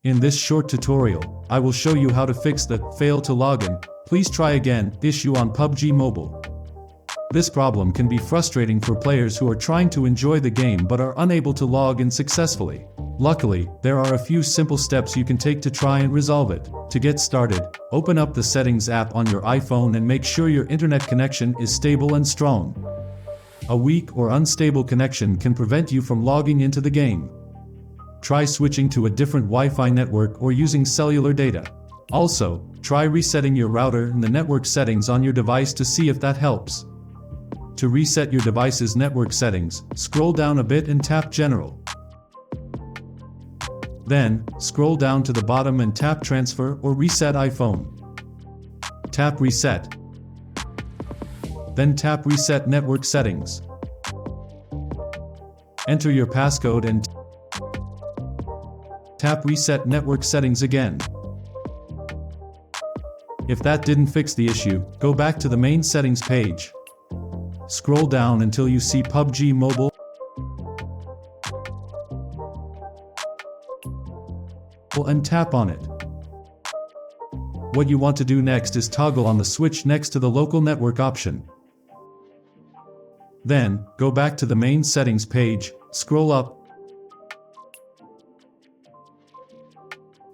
In this short tutorial, I will show you how to fix the fail to login, please try again issue on PUBG Mobile. This problem can be frustrating for players who are trying to enjoy the game but are unable to log in successfully. Luckily, there are a few simple steps you can take to try and resolve it. To get started, open up the Settings app on your iPhone and make sure your internet connection is stable and strong. A weak or unstable connection can prevent you from logging into the game. Try switching to a different Wi-Fi network or using cellular data. Also, try resetting your router and the network settings on your device to see if that helps. To reset your device's network settings, scroll down a bit and tap General. Then, scroll down to the bottom and tap Transfer or Reset iPhone. Tap Reset. Then tap Reset Network Settings. Enter your passcode and tap Reset Network Settings again. If that didn't fix the issue, go back to the main settings page. Scroll down until you see PUBG Mobile and tap on it. What you want to do next is toggle on the switch next to the local network option. Then, go back to the main settings page, scroll up,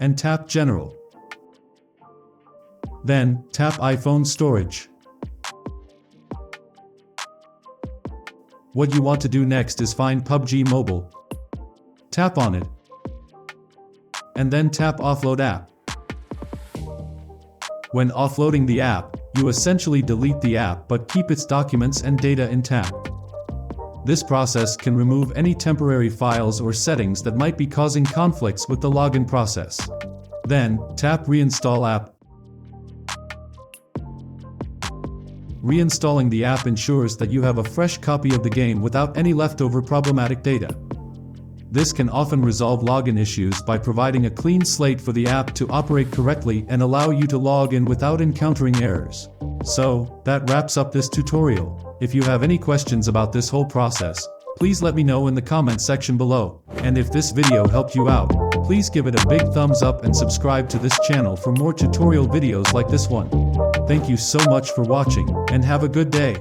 and tap General. Then, tap iPhone Storage. What you want to do next is find PUBG Mobile. Tap on it. And then tap Offload App. When offloading the app, you essentially delete the app but keep its documents and data intact. This process can remove any temporary files or settings that might be causing conflicts with the login process. Then, tap Reinstall App. Reinstalling the app ensures that you have a fresh copy of the game without any leftover problematic data. This can often resolve login issues by providing a clean slate for the app to operate correctly and allow you to log in without encountering errors. So, that wraps up this tutorial. If you have any questions about this whole process, please let me know in the comments section below. And if this video helped you out, please give it a big thumbs up and subscribe to this channel for more tutorial videos like this one. Thank you so much for watching, and have a good day.